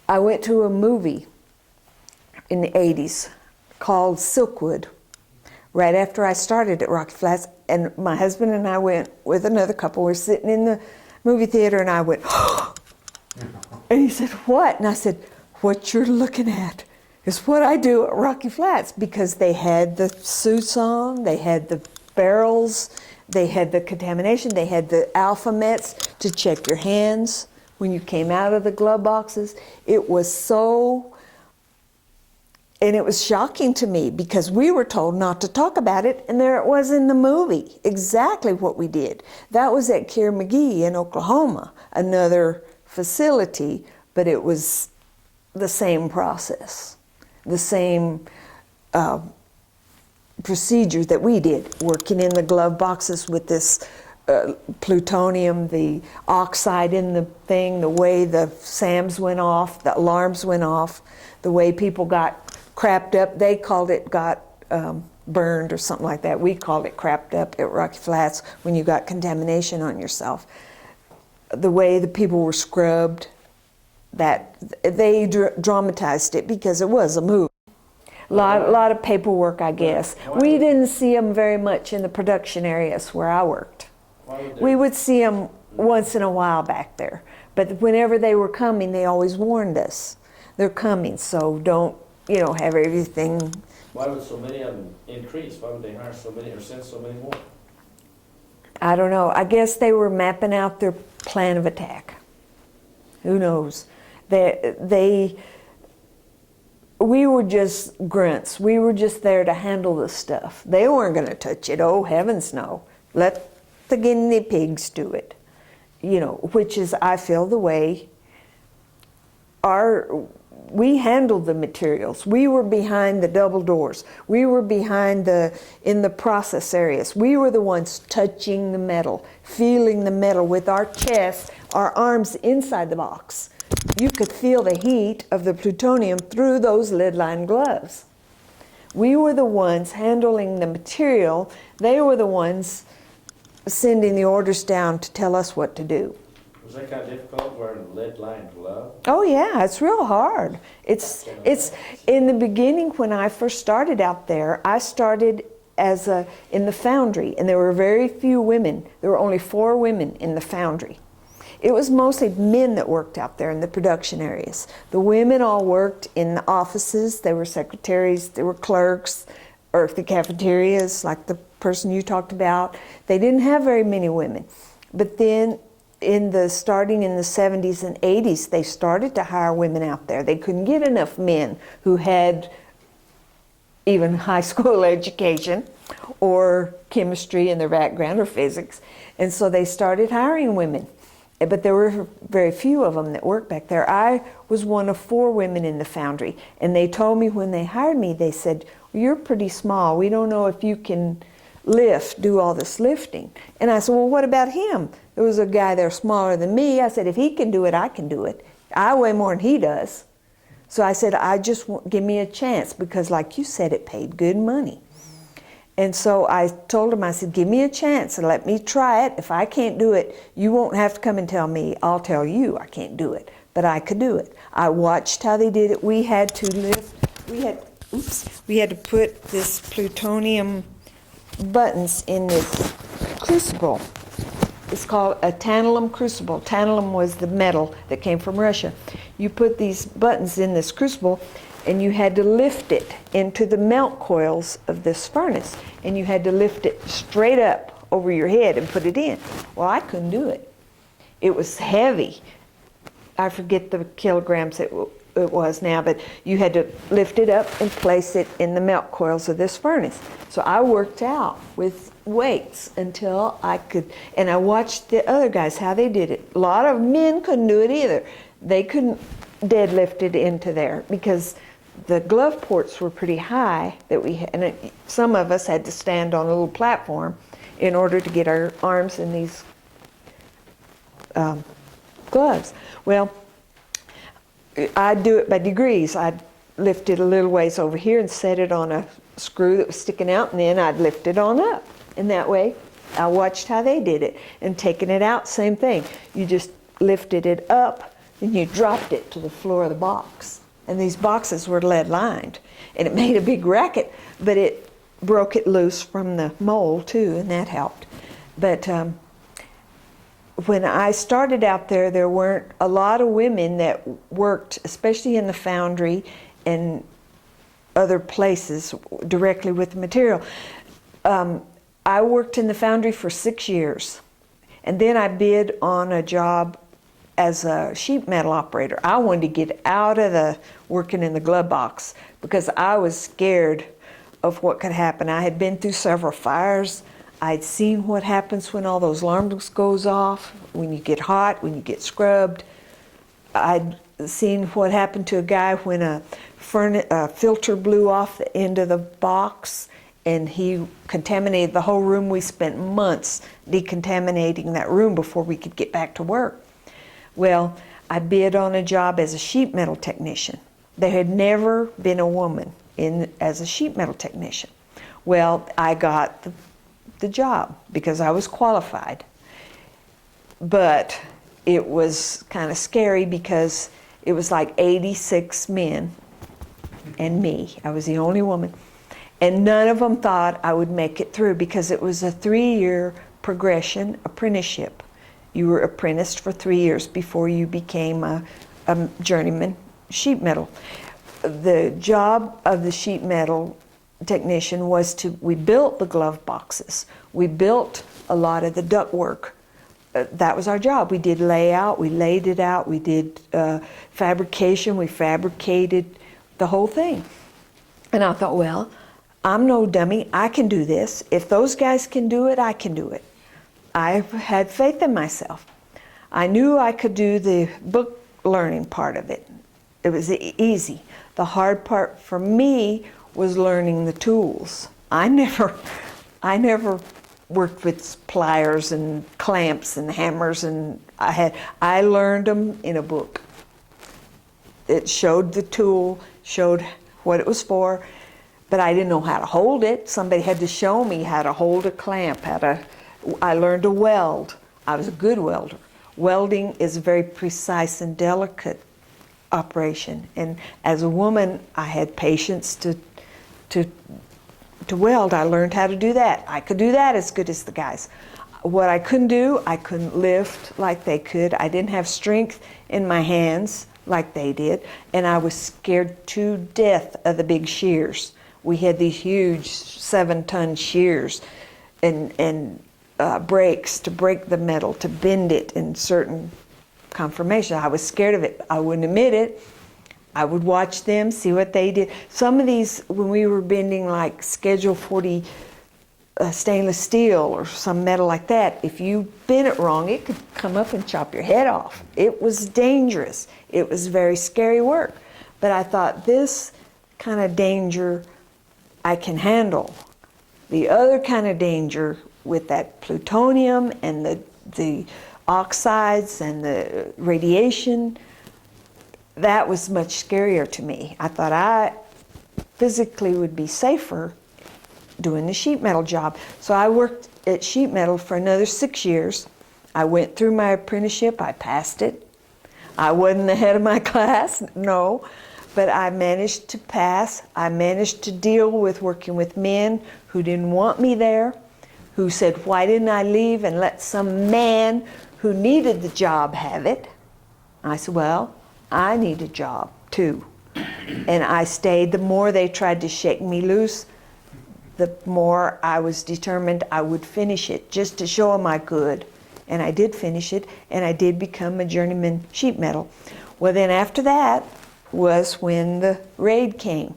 I went to a movie in the 80s called Silkwood, right after I started at Rocky Flats, and my husband and I went with another couple. We're sitting in the movie theater, and I went, and he said, what? And I said, what you're looking at is what I do at Rocky Flats, because they had the suits on, they had the barrels, they had the contamination, they had the alpha-mets to check your hands when you came out of the glove boxes. It was so, and it was shocking to me because we were told not to talk about it, and there it was in the movie, exactly what we did. That was at Kier McGee in Oklahoma, another facility, but it was the same process, the same procedure that we did, working in the glove boxes with this plutonium, the oxide in the thing, the way the SAMs went off, the alarms went off, the way people got crapped up. They called it got burned or something like that. We called it crapped up at Rocky Flats when you got contamination on yourself. The way the people were scrubbed, that they dramatized it because it was a movie. A lot of paperwork, I guess. We didn't see them very much in the production areas where I worked. We would see them once in a while back there. But whenever they were coming, they always warned us. They're coming, so don't, have everything. Why would so many of them increase? Why would they hire so many or send so many more? I don't know. I guess they were mapping out their plan of attack. Who knows? We were just grunts. We were just there to handle the stuff. They weren't going to touch it. Oh, heavens no. Let the guinea pigs do it. Which is, I feel, the way we handled the materials. We were behind the double doors. We were behind in the process areas. We were the ones touching the metal, feeling the metal with our chest, our arms inside the box. You could feel the heat of the plutonium through those lead-lined gloves. We were the ones handling the material. They were the ones sending the orders down to tell us what to do. Was that kind of difficult wearing a lead-lined glove? Oh yeah, it's real hard. It's in the beginning when I first started out there, I started in the foundry, and there were very few women. There were only 4 women in the foundry. It was mostly men that worked out there in the production areas. The women all worked in the offices. They were secretaries, they were clerks, or the cafeterias, like the person you talked about. They didn't have very many women. But then starting in the 70s and 80s, they started to hire women out there. They couldn't get enough men who had even high school education or chemistry in their background or physics. And so they started hiring women. But there were very few of them that worked back there. I was one of 4 women in the foundry, and they told me when they hired me, they said, well, you're pretty small. We don't know if you can do all this lifting. And I said, well, what about him? There was a guy there smaller than me. I said, if he can do it, I can do it. I weigh more than he does. So I said, give me a chance, because like you said, it paid good money. And so I told him, I said, give me a chance and let me try it. If I can't do it, you won't have to come and tell me. I'll tell you I can't do it, but I could do it. I watched how they did it. We had to put this plutonium buttons in this crucible. It's called a tantalum crucible. Tantalum was the metal that came from Russia. You put these buttons in this crucible, and you had to lift it into the melt coils of this furnace, and you had to lift it straight up over your head and put it in. Well, I couldn't do it. It was heavy. I forget the kilograms it was now, but you had to lift it up and place it in the melt coils of this furnace. So I worked out with weights until I could, and I watched the other guys, how they did it. A lot of men couldn't do it either. They couldn't deadlift it into there because the glove ports were pretty high that we had, and some of us had to stand on a little platform in order to get our arms in these gloves. Well, I'd do it by degrees. I'd lift it a little ways over here and set it on a screw that was sticking out, and then I'd lift it on up. And that way, I watched how they did it. And taking it out, same thing. You just lifted it up and you dropped it to the floor of the box. And these boxes were lead lined, and it made a big racket, but it broke it loose from the mold too, and that helped. But when I started out there, there weren't a lot of women that worked, especially in the foundry and other places directly with the material. I worked in the foundry for 6 years, and then I bid on a job as a sheet metal operator. I wanted to get out of the working in the glove box because I was scared of what could happen. I had been through several fires. I'd seen what happens when all those alarms goes off, when you get hot, when you get scrubbed. I'd seen what happened to a guy when a filter blew off the end of the box and he contaminated the whole room. We spent months decontaminating that room before we could get back to work. Well, I bid on a job as a sheet metal technician. There had never been a woman as a sheet metal technician. Well, I got the job because I was qualified. But it was kind of scary because it was like 86 men and me. I was the only woman. And none of them thought I would make it through because it was a 3-year progression apprenticeship. You were apprenticed for 3 years before you became a journeyman sheet metal. The job of the sheet metal technician was we built the glove boxes. We built a lot of the duct work. That was our job. We did layout, we laid it out, we did fabrication, we fabricated the whole thing. And I thought, well, I'm no dummy, I can do this. If those guys can do it, I can do it. I had faith in myself. I knew I could do the book learning part of it. It was easy. The hard part for me was learning the tools. I never worked with pliers and clamps and hammers, and I learned them in a book. It showed the tool, showed what it was for, but I didn't know how to hold it. Somebody had to show me how to hold a clamp, I learned to weld. I was a good welder. Welding is a very precise and delicate operation, and as a woman, I had patience to weld. I learned how to do that. I could do that as good as the guys. What I couldn't do, I couldn't lift like they could. I didn't have strength in my hands like they did, and I was scared to death of the big shears. We had these huge 7-ton shears and brakes to break the metal, to bend it in certain conformation. I was scared of it. I wouldn't admit it. I would watch them, see what they did. Some of these, when we were bending like Schedule 40 stainless steel or some metal like that, if you bent it wrong, it could come up and chop your head off. It was dangerous. It was very scary work. But I thought, this kind of danger I can handle. The other kind of danger with that plutonium and the oxides and the radiation, that was much scarier to me. I thought I physically would be safer doing the sheet metal job. So I worked at sheet metal for another 6 years. I went through my apprenticeship, I passed it. I wasn't the head of my class, no, but I managed to pass. I managed to deal with working with men who didn't want me there, who said, why didn't I leave and let some man who needed the job have it? I said, well, I need a job too. And I stayed. The more they tried to shake me loose, the more I was determined I would finish it, just to show them I could. And I did finish it, and I did become a journeyman sheet metal. Well, then after that was when the raid came.